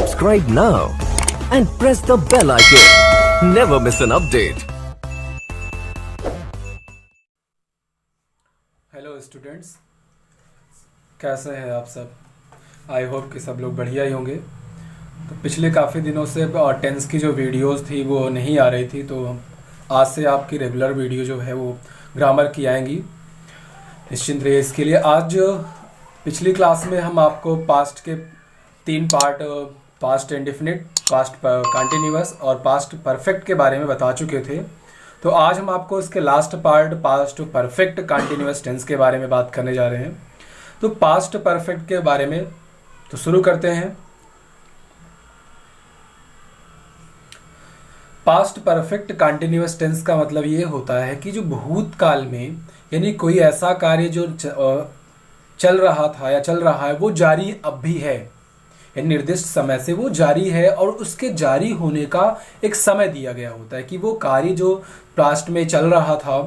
Subscribe now and press the bell icon. Never miss an update. Hello students, कैसे हैं आप सब। I hope कि सब लोग बढ़िया ही होंगे। तो पिछले काफ़ी दिनों से टेंस की जो वीडियोस थी वो नहीं आ रही थी, तो आज से आपकी रेगुलर वीडियो जो है वो ग्रामर की आएंगी। निश्चिंत रहिए इसके लिए। आज पिछली क्लास में हम आपको पास्ट के 3 part, past indefinite, past continuous और पास्ट परफेक्ट के बारे में बता चुके थे। तो आज हम आपको इसके last part, past perfect continuous tense के बारे में बात करने जा रहे हैं। तो पास्ट परफेक्ट के बारे में तो शुरू करते हैं। पास्ट परफेक्ट कंटिन्यूअस टेंस का मतलब ये होता है कि जो भूतकाल में, यानी कोई ऐसा कार्य जो चल रहा था या चल रहा है वो जारी अब भी है, यानी निर्दिष्ट समय से वो जारी है और उसके जारी होने का एक समय दिया गया होता है कि वो कार्य जो पास्ट में चल रहा था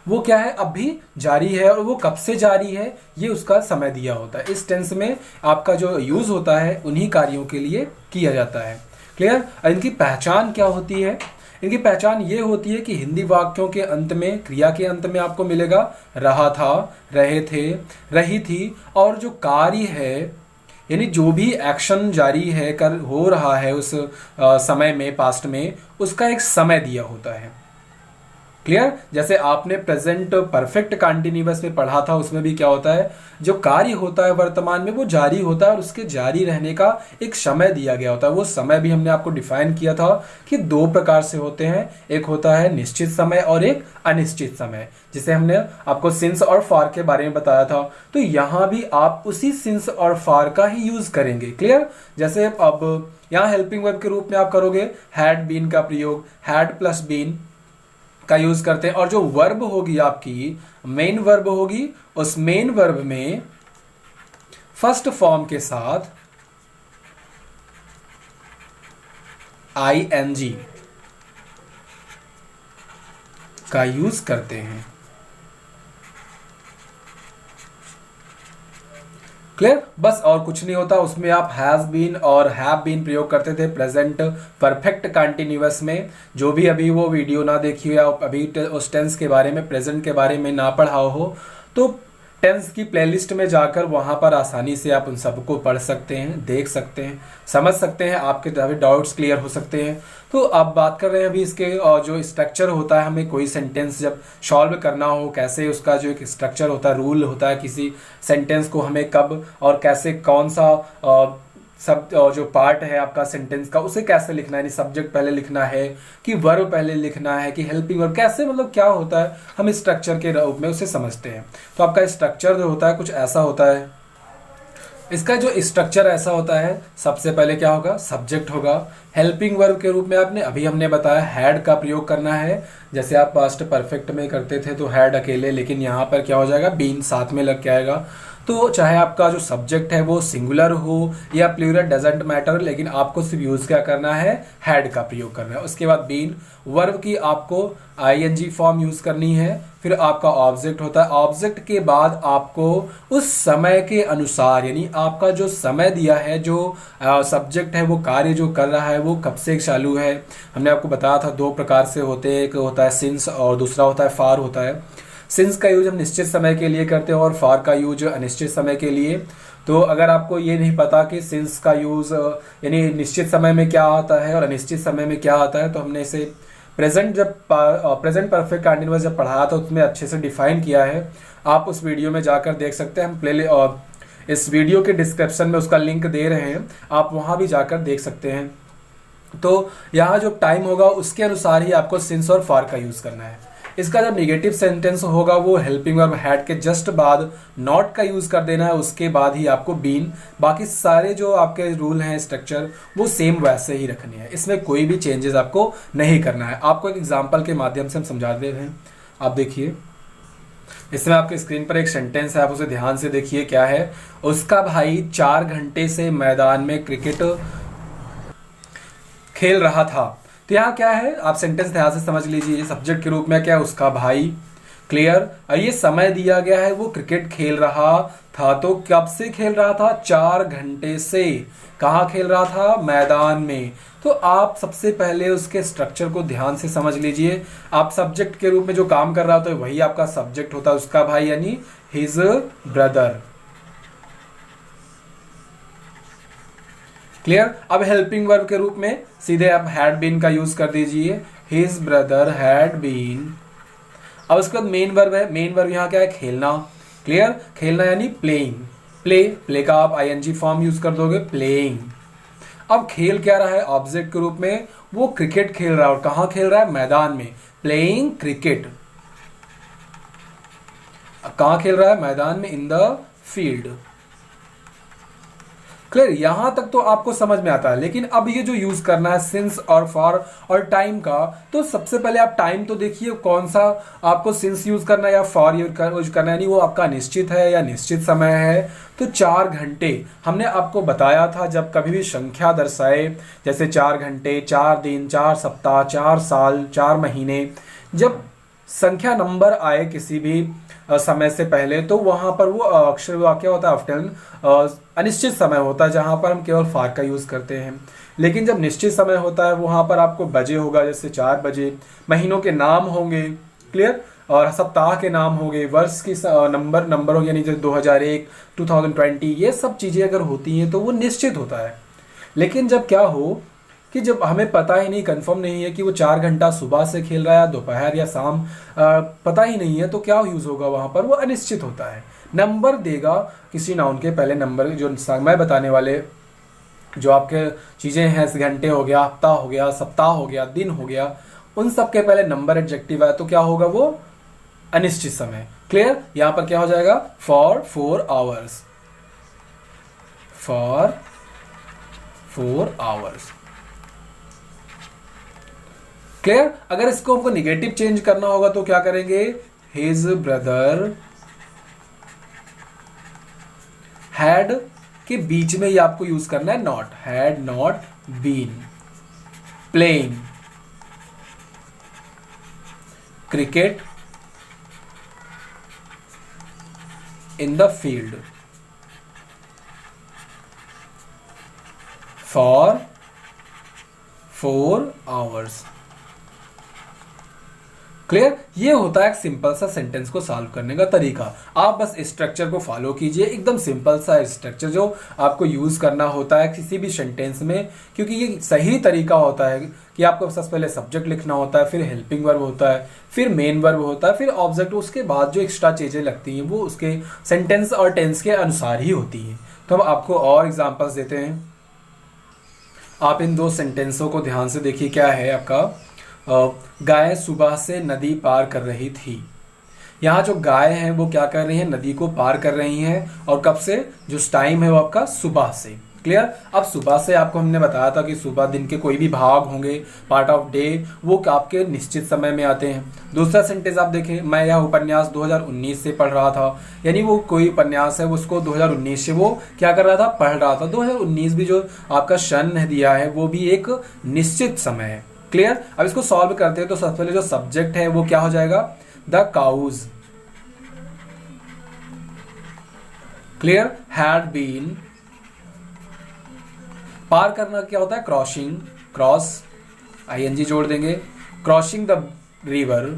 वो क्या है, अब भी जारी है और वो कब से जारी है ये उसका समय दिया होता है। इस टेंस में आपका जो यूज होता है उन्हीं कार्यों के लिए किया जाता है। क्लियर। इनकी पहचान क्या होती है? इनकी पहचान ये होती है कि हिंदी वाक्यों के अंत में, क्रिया के अंत में आपको मिलेगा रहा था, रहे थे, रही थी, और जो कार्य है यानी जो भी एक्शन जारी है कर हो रहा है उस समय में, पास्ट में, उसका एक समय दिया होता है। क्लियर। जैसे आपने प्रेजेंट परफेक्ट कंटिन्यूअस में पढ़ा था, उसमें भी क्या होता है, जो कार्य होता है वर्तमान में वो जारी होता है और उसके जारी रहने का एक समय दिया गया होता है। वो समय भी हमने आपको डिफाइन किया था कि 2 प्रकार से होते हैं, एक होता है निश्चित समय और एक अनिश्चित समय, जिसे हमने आपको सिंस और फॉर के बारे में बताया था। तो यहाँ भी आप उसी सिंस और फॉर का ही यूज करेंगे। क्लियर। जैसे अब यहाँ हेल्पिंग वर्ब के रूप में आप करोगे हैड बीन का प्रयोग, हैड प्लस बीन का यूज करते हैं, और जो वर्ब होगी आपकी मेन वर्ब होगी, उस मेन वर्ब में फर्स्ट फॉर्म के साथ ing का यूज करते हैं। क्लियर। बस और कुछ नहीं होता। उसमें आप हैज बीन और हैव बीन प्रयोग करते थे प्रेजेंट परफेक्ट कंटिन्यूअस में। जो भी अभी वो वीडियो ना देखी हो या अभी उस टेंस के बारे में, प्रेजेंट के बारे में ना पढ़ा हो, तो टेंस की प्लेलिस्ट में जाकर वहाँ पर आसानी से आप उन सबको पढ़ सकते हैं, देख सकते हैं, समझ सकते हैं, आपके सभी डाउट्स क्लियर हो सकते हैं। तो अब बात कर रहे हैं अभी इसके जो स्ट्रक्चर होता है, हमें कोई सेंटेंस जब सॉल्व करना हो, कैसे उसका जो एक स्ट्रक्चर होता है, रूल होता है, किसी सेंटेंस को हमें कब और कैसे, कौन सा सब जो पार्ट है आपका सेंटेंस का उसे कैसे लिखना है, यानी सब्जेक्ट पहले लिखना है कि वर्ब पहले लिखना है कि हेल्पिंग वर्ब, कैसे, मतलब क्या होता है, हम स्ट्रक्चर के रूप में उसे समझते हैं। तो आपका स्ट्रक्चर जो होता है कुछ ऐसा होता है। इसका जो स्ट्रक्चर ऐसा होता है, सबसे पहले क्या होगा, सब्जेक्ट होगा। हेल्पिंग वर्ब के रूप में हमने बताया हैड का प्रयोग करना है। जैसे आप पास्ट परफेक्ट में करते थे तो हैड अकेले, लेकिन यहाँ पर क्या हो जाएगा, बीन साथ में लग के आएगा। तो चाहे आपका जो सब्जेक्ट है वो सिंगुलर हो या प्लूरल, डजेंट मैटर, लेकिन आपको सिर्फ यूज क्या करना है, हैड का प्रयोग करना है। उसके बाद बीन वर्ब की आपको ing फॉर्म यूज करनी है। फिर आपका ऑब्जेक्ट होता है। ऑब्जेक्ट के बाद आपको उस समय के अनुसार, यानी आपका जो समय दिया है, जो सब्जेक्ट है, वो कार्य जो कर रहा है वो कब से चालू है। हमने आपको बताया था 2 प्रकार से होते हैं, एक होता है सिंस और दूसरा होता है फॉर होता है। सिंस का यूज हम निश्चित समय के लिए करते हैं और फॉर का यूज अनिश्चित समय के लिए। तो अगर आपको ये नहीं पता कि सिंस का यूज यानी निश्चित समय में क्या आता है और अनिश्चित समय में क्या आता है, तो हमने इसे प्रेजेंट परफेक्ट कंटिन्यूअस जब पढ़ाया था उसमें अच्छे से डिफाइन किया है। आप उस वीडियो में जाकर देख सकते हैं। हम इस वीडियो के डिस्क्रिप्शन में उसका लिंक दे रहे हैं, आप वहां भी जाकर देख सकते हैं। तो यहाँ जो टाइम होगा उसके अनुसार ही आपको सिंस और फॉर का यूज करना है। इसका जब नेगेटिव सेंटेंस होगा वो हेल्पिंग वर्ब हैड के जस्ट बाद नॉट का यूज कर देना है, उसके बाद ही आपको बीन। बाकी सारे जो आपके रूल हैं, स्ट्रक्चर, वो सेम वैसे ही रखने हैं, इसमें कोई भी चेंजेस आपको नहीं करना है। आपको एक एग्जांपल के माध्यम से हम समझा दे रहे हैं। आप देखिए, इसमें आपके स्क्रीन पर एक सेंटेंस है, आप उसे ध्यान से देखिए क्या है। उसका भाई 4 घंटे से मैदान में क्रिकेट खेल रहा था। तो यहाँ क्या है, आप सेंटेंस ध्यान से समझ लीजिए। सब्जेक्ट के रूप में क्या है, उसका भाई। क्लियर। ये समय दिया गया है, वो क्रिकेट खेल रहा था, तो कब से खेल रहा था? 4 घंटे से। कहाँ खेल रहा था? मैदान में। तो आप सबसे पहले उसके स्ट्रक्चर को ध्यान से समझ लीजिए। आप सब्जेक्ट के रूप में जो काम कर रहा होता है वही आपका सब्जेक्ट होता है, उसका भाई यानी हिज ब्रदर। क्लियर। अब हेल्पिंग वर्ब के रूप में सीधे आप हैड बीन का यूज कर दीजिए, हिज ब्रदर हैड बीन। अब उसके बाद मेन वर्ब है, मेन वर्ब यहाँ क्या है? खेलना। क्लियर। खेलना यानी प्लेइंग, प्ले, प्ले का आप आईएनजी फॉर्म यूज कर दोगे, प्लेइंग। अब खेल क्या रहा है? ऑब्जेक्ट के रूप में वो क्रिकेट खेल रहा है, और कहाँ खेल रहा है? मैदान में, प्लेइंग क्रिकेट। कहाँ खेल रहा है? मैदान में, इन द फील्ड। क्लियर। यहां तक तो आपको समझ में आता है, लेकिन अब ये जो यूज करना है सिंस और फॉर और टाइम का, तो सबसे पहले आप टाइम तो देखिए कौन सा आपको सिंस यूज करना है या फॉर यूज करना है, यानी वो आपका निश्चित है या निश्चित समय है। तो 4 घंटे हमने आपको बताया था, जब कभी भी संख्या दर्शाए, जैसे 4 घंटे, 4 दिन, 4 सप्ताह, 4 साल, 4 महीने, जब संख्या नंबर आए किसी भी समय से पहले, तो वहां पर वो अक्षर वाक्य होता है ऑफ्टन अनिश्चित समय होता है, जहां पर हम केवल फार का यूज करते हैं। लेकिन जब निश्चित समय होता है वहां पर आपको बजे होगा, जैसे 4 बजे, महीनों के नाम होंगे। क्लियर। और सप्ताह के नाम होंगे, वर्ष की नंबर होंगे, यानी जैसे 2001, 2020, ये सब चीजें अगर होती हैं तो वो निश्चित होता है। लेकिन जब क्या हो कि जब हमें पता ही नहीं, कंफर्म नहीं है कि वो 4 घंटा सुबह से खेल रहा है, दोपहर या शाम, पता ही नहीं है, तो क्या यूज होगा वहां पर? वो अनिश्चित होता है। नंबर देगा किसी नाउन के पहले, नंबर जो समय बताने वाले जो आपके चीजें हैं, घंटे हो गया, हफ्ता हो गया, सप्ताह हो गया, दिन हो गया, उन सब के पहले नंबर एडजेक्टिव है, तो क्या होगा? वो अनिश्चित समय। क्लियर। यहां पर क्या हो जाएगा? For 4 hours, for 4 hours. Clear. अगर इसको हमको निगेटिव चेंज करना होगा तो क्या करेंगे? हिज ब्रदर हैड के बीच में ही आपको यूज करना है not, had not been playing cricket in the field for 4 hours. Clear. ये होता है एक सिंपल सा सेंटेंस को सॉल्व करने का तरीका। आप बस स्ट्रक्चर को फॉलो कीजिए, एकदम सिंपल सा स्ट्रक्चर जो आपको यूज करना होता है किसी भी सेंटेंस में, क्योंकि ये सही तरीका होता है कि आपको सबसे पहले सब्जेक्ट लिखना होता है, फिर हेल्पिंग वर्ब होता है, फिर मेन वर्ब होता है, फिर ऑब्जेक्ट, उसके बाद जो एक्स्ट्रा चीजें लगती हैं वो उसके सेंटेंस और टेंस के अनुसार ही होती हैं। तो हम आपको और एग्जाम्पल्स देते हैं। आप इन 2 सेंटेंसों को ध्यान से देखिए। क्या है आपका? गाय सुबह से नदी पार कर रही थी। यहाँ जो गाय हैं वो क्या कर रही हैं? नदी को पार कर रही हैं। और कब से? जो टाइम है वो आपका सुबह से। क्लियर। अब सुबह से आपको हमने बताया था कि सुबह दिन के कोई भी भाग होंगे, पार्ट ऑफ डे, वो आपके निश्चित समय में आते हैं। दूसरा सेंटेंस आप देखें, मैं यह उपन्यास 2019 से पढ़ रहा था, यानी वो कोई उपन्यास है उसको 2019 से वो क्या कर रहा था? पढ़ रहा था। 2019 भी जो आपका सन दिया है वो भी एक निश्चित समय है। क्लियर। अब इसको सॉल्व करते हैं तो सबसे पहले जो सब्जेक्ट है वो क्या हो जाएगा? The cause. Clear. Had been, पार करना क्या होता है? क्रॉसिंग, क्रॉस, आईएनजी जोड़ देंगे, क्रॉसिंग द रिवर।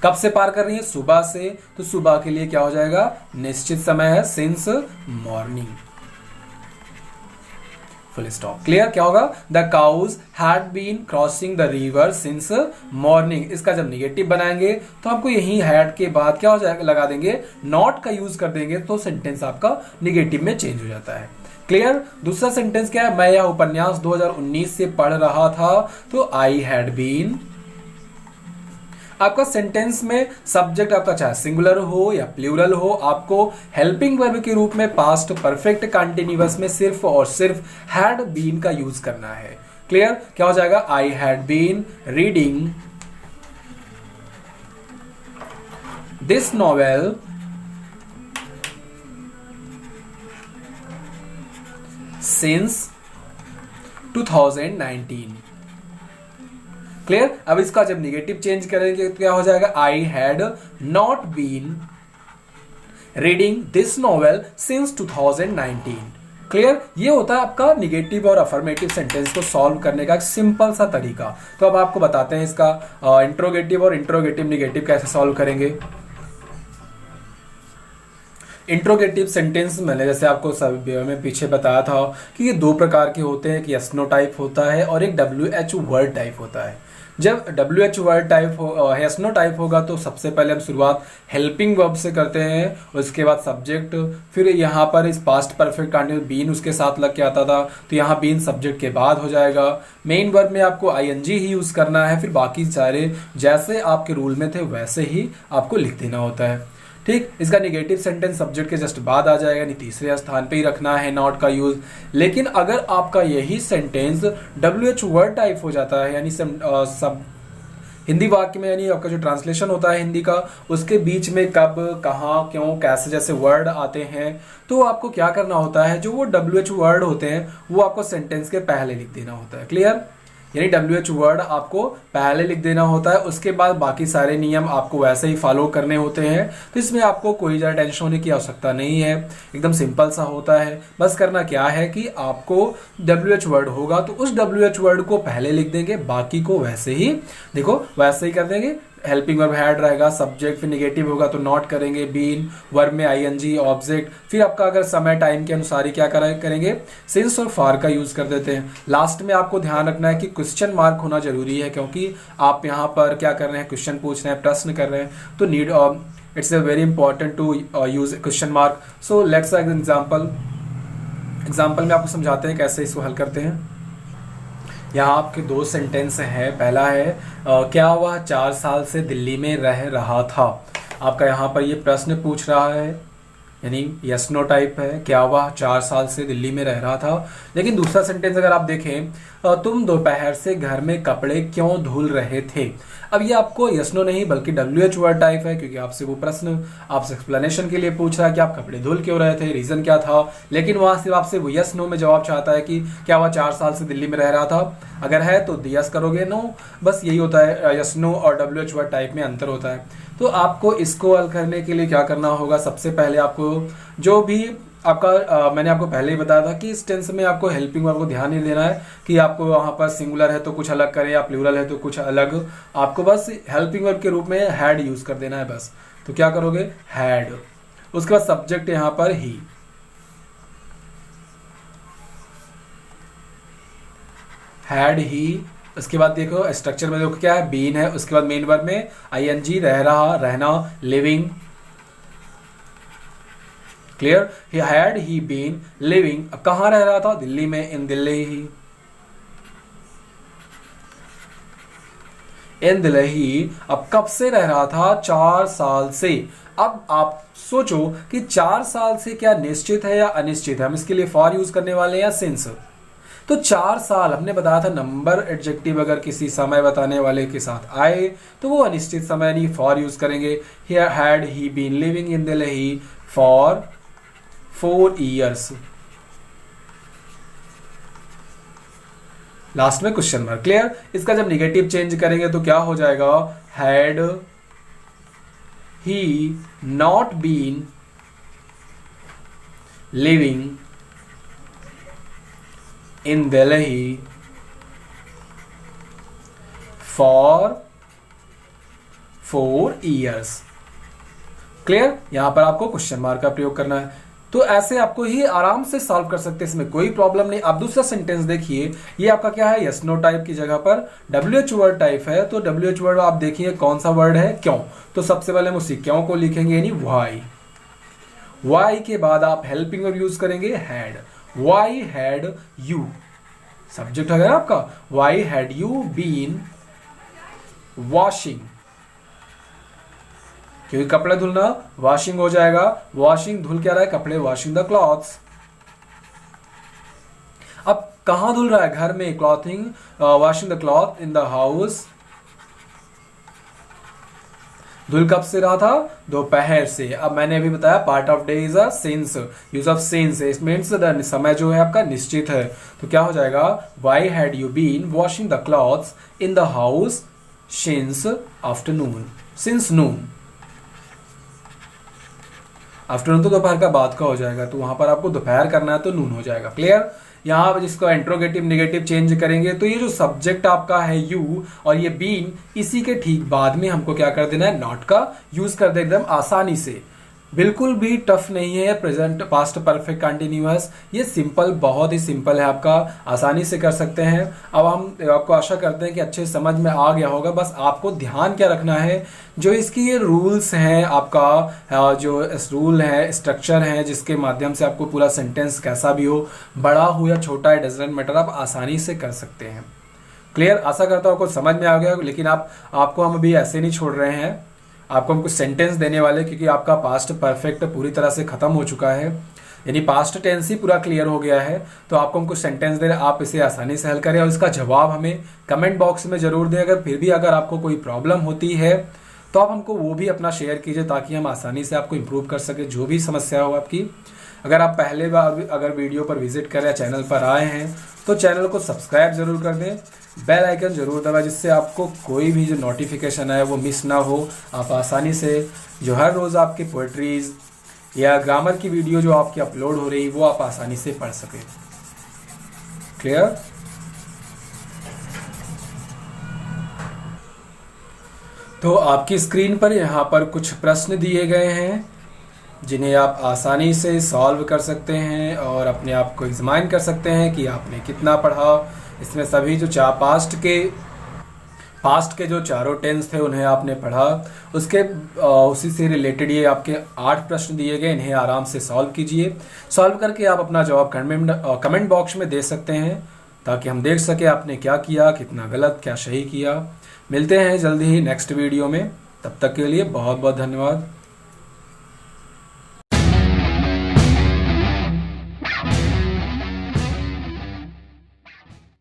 कब से पार कर रही है? सुबह से। तो सुबह के लिए क्या हो जाएगा? निश्चित समय है, since morning, full stop. Clear. क्या होगा? The cows had been crossing the river since morning. इसका जब निगेटिव बनाएंगे तो हमको यही हैड के बाद क्या हो जाएगा? लगा देंगे, नॉट का यूज कर देंगे, तो सेंटेंस आपका निगेटिव में चेंज हो जाता है। क्लियर। दूसरा सेंटेंस क्या है? मैं यह उपन्यास 2019 से पढ़ रहा था, तो आई हैड बीन। आपका सेंटेंस में सब्जेक्ट आपका चाहे सिंगुलर हो या प्लूरल हो, आपको हेल्पिंग वर्ब के रूप में पास्ट परफेक्ट कंटीन्यूअस में सिर्फ और सिर्फ हैड बीन का यूज करना है। क्लियर। क्या हो जाएगा? I had been reading this novel since 2019। Clear. अब इसका जब निगेटिव चेंज करेंगे तो क्या हो जाएगा, I had not been reading this novel since 2019। Clear. ये होता है आपका निगेटिव और अफर्मेटिव सेंटेंस को सॉल्व करने का एक सिंपल सा तरीका। तो अब आपको बताते हैं इसका इंट्रोगेटिव और इंट्रोगेटिव निगेटिव कैसे सॉल्व करेंगे। इंट्रोगेटिव सेंटेंस मैंने जैसे आपको सब में पीछे बताया था कि ये दो प्रकार के होते हैं, कि यस नो टाइप होता है और एक WH वर्ड टाइप होता है। जब WH वर्ड टाइप हो, यस नो टाइप होगा तो सबसे पहले हम शुरुआत हेल्पिंग वर्ब से करते हैं, उसके बाद सब्जेक्ट, फिर यहाँ पर इस पास्ट परफेक्ट कंटिन्यूअस बीन उसके साथ लग के आता था, तो यहाँ बीन सब्जेक्ट के बाद हो जाएगा। मेन वर्ब में आपको ING ही यूज करना है, फिर बाकी सारे जैसे आपके रूल में थे वैसे ही आपको लिख देना होता है। ठीक। इसका निगेटिव सेंटेंस सब्जेक्ट के जस्ट बाद आ जाएगा, यानी तीसरे स्थान पे ही रखना है नॉट का यूज। लेकिन अगर आपका यही सेंटेंस WH वर्ड टाइप हो जाता है, यानी सब हिंदी वाक्य में, यानी आपका जो ट्रांसलेशन होता है हिंदी का, उसके बीच में कब, कहाँ, क्यों, कैसे जैसे वर्ड आते हैं, तो आपको क्या करना होता है, जो वो WH वर्ड होते हैं वो आपको सेंटेंस के पहले लिख देना होता है। क्लियर। यानी WH वर्ड आपको पहले लिख देना होता है, उसके बाद बाकी सारे नियम आपको वैसे ही फॉलो करने होते हैं। तो इसमें आपको कोई ज़्यादा टेंशन होने की आवश्यकता नहीं है, एकदम सिंपल सा होता है। बस करना क्या है कि आपको WH वर्ड होगा तो उस WH वर्ड को पहले लिख देंगे, बाकी को वैसे ही देखो वैसे ही कर देंगे। हेल्पिंग वर्ब हैड रहेगा, सब्जेक्ट, फिर निगेटिव होगा तो नॉट करेंगे, बीन, वर्ब में ING, ऑब्जेक्ट, फिर आपका अगर समय टाइम के अनुसार ही क्या करेंगे, सिंस और फॉर का यूज कर देते हैं। लास्ट में आपको ध्यान रखना है कि क्वेश्चन मार्क होना जरूरी है, क्योंकि आप यहाँ पर क्या कर रहे हैं, क्वेश्चन पूछ रहे हैं, प्रश्न कर रहे हैं, तो need it's very important to use question mark. So let's example में आपको समझाते हैं कैसे इसको हल करते हैं। यहाँ आपके दो सेंटेंस हैं। पहला है क्या वह 4 साल से दिल्ली में रह रहा था। आपका यहाँ पर ये प्रश्न पूछ रहा है, यानी यस नो टाइप है, क्या वह 4 साल से दिल्ली में रह रहा था। लेकिन दूसरा सेंटेंस अगर आप देखें, तुम दोपहर से घर में कपड़े क्यों धुल रहे थे। अब ये आपको यस नो नहीं बल्कि WH वर्ड टाइप है, क्योंकि आपसे वो प्रश्न आपसे एक्सप्लेनेशन के लिए पूछ रहा है कि आप कपड़े धुल क्यों रहे थे, रीजन क्या था। लेकिन वहां सिर्फ आपसे वो यस नो में जवाब चाहता है कि क्या वह 4 साल से दिल्ली में रह रहा था। अगर है तो यस करोगे, नो, बस यही होता है। यस नो और WH वर्ड टाइप में अंतर होता है। तो आपको इसको हल करने के लिए क्या करना होगा, सबसे पहले आपको जो भी आपका मैंने आपको पहले ही बताया था कि इस टेंस में आपको हेल्पिंग वर्ब को ध्यान नहीं देना है कि आपको वहाँ पर सिंगुलर है तो कुछ अलग करें या प्लूरल है तो कुछ अलग। आपको बस हेल्पिंग वर्ब के रूप में हैड यूज कर देना है बस। तो क्या करोगे, हैड, उसके बाद सब्जेक्ट यहाँ पर ही, हैड ही। उसके बाद देखो स्ट्रक्चर में देखो क्या है, बीन है, उसके बाद मेन वर्ब में ING, रह रहा, रहना, living. Clear. He had he been living, कहां रह रहा था, दिल्ली में, इन दिल्ली ही, इन दिल्ली ही। अब कब से रह रहा था, 4 साल से। अब आप सोचो कि 4 साल से क्या निश्चित है या अनिश्चित है, हम इसके लिए फॉर यूज करने वाले हैं या सिंस। तो 4 साल हमने बताया था नंबर एडजेक्टिव अगर किसी समय बताने वाले के साथ आए तो वो अनिश्चित समय नहीं, फॉर यूज करेंगे। Here had he been living in Delhi for 4 years। Last में क्वेश्चन मार्क। क्लियर। इसका जब निगेटिव चेंज करेंगे तो क्या हो जाएगा, had he not been living in Delhi for 4 years। Clear. यहां पर आपको क्वेश्चन मार्क का प्रयोग करना है। तो ऐसे आपको ही आराम से सॉल्व कर सकते हैं, इसमें कोई प्रॉब्लम नहीं। आप दूसरा सेंटेंस देखिए, ये आपका क्या है, यस नो टाइप की जगह पर WH वर्ड टाइप है। तो WH वर्ड आप देखिए कौन सा वर्ड है, क्यों। तो सबसे पहले हम उसी क्यों को लिखेंगे, यानी वाई। वाई के बाद आप हेल्पिंग वर्ब यूज करेंगे, had. Why had you, subject है आपका, why had you been washing, क्योंकि कपड़े धुलना वॉशिंग हो जाएगा। वॉशिंग धुल क्या रहा है, कपड़े, वॉशिंग द क्लॉथ्स। अब कहां धुल रहा है, घर में, clothing, washing the cloth in the house. धुल कब से रहा था? दोपहर से। अब मैंने अभी बताया part of day is a since, use of since, it means the समय जो है आपका निश्चित है। तो क्या हो जाएगा? Why had you been washing the clothes in the house since afternoon, since noon. Afternoon तो दोपहर का बाद का हो जाएगा, तो वहां पर आपको दोपहर करना है तो नून हो जाएगा। क्लियर? यहाँ पर जिसको इंट्रोगेटिव नेगेटिव चेंज करेंगे तो ये जो सब्जेक्ट आपका है यू और ये बीन, इसी के ठीक बाद में हमको क्या कर देना है? नॉट का यूज कर देना एकदम आसानी से। बिल्कुल भी टफ नहीं है प्रेजेंट पास्ट परफेक्ट कंटिन्यूअस, ये सिंपल, बहुत ही सिंपल है, आपका आसानी से कर सकते हैं। अब हम आपको आशा करते हैं कि अच्छे समझ में आ गया होगा। बस आपको ध्यान क्या रखना है, जो इसकी ये रूल्स हैं, आपका जो रूल है, स्ट्रक्चर है, जिसके माध्यम से आपको पूरा सेंटेंस कैसा भी हो, बड़ा हो या छोटा, इट डजंट मैटर, आप आसानी से कर सकते हैं। क्लियर? आशा करता हूँ आपको समझ में आ गया। लेकिन आपको हम अभी ऐसे नहीं छोड़ रहे हैं, आपको हम कुछ सेंटेंस देने वाले, क्योंकि आपका पास्ट परफेक्ट पूरी तरह से खत्म हो चुका है, यानी पास्ट टेंस ही पूरा क्लियर हो गया है। तो आपको हम कुछ सेंटेंस दे रहे हैं, आप इसे आसानी से हल करें और इसका जवाब हमें कमेंट बॉक्स में जरूर दें। अगर फिर भी अगर आपको कोई प्रॉब्लम होती है तो आप हमको वो भी अपना शेयर कीजिए, ताकि हम आसानी से आपको इम्प्रूव कर सके जो भी समस्या हो आपकी। अगर आप पहले बार अगर वीडियो पर विजिट करें, चैनल पर आए हैं, तो चैनल को सब्सक्राइब जरूर कर दें, बेल आइकन जरूर दबाएं, जिससे आपको कोई भी जो नोटिफिकेशन है वो मिस ना हो। आप आसानी से जो हर रोज़ आपकी पोएट्रीज या ग्रामर की वीडियो जो आपकी अपलोड हो रही वो आप आसानी से पढ़ सकें। क्लियर? तो आपकी स्क्रीन पर यहाँ पर कुछ प्रश्न दिए गए हैं, जिन्हें आप आसानी से सॉल्व कर सकते हैं और अपने आप को एग्जामिन कर सकते हैं कि आपने कितना पढ़ा। इसमें सभी जो पास्ट के जो चारों टेंस थे उन्हें आपने पढ़ा, उसी से रिलेटेड ये आपके 8 प्रश्न दिए गए, इन्हें आराम से सॉल्व कीजिए। सॉल्व करके आप अपना जवाब कमेंट बॉक्स में दे सकते हैं, ताकि हम देख सके आपने क्या किया, कितना गलत, क्या सही किया। मिलते हैं जल्दी ही नेक्स्ट वीडियो में, तब तक के लिए बहुत बहुत धन्यवाद।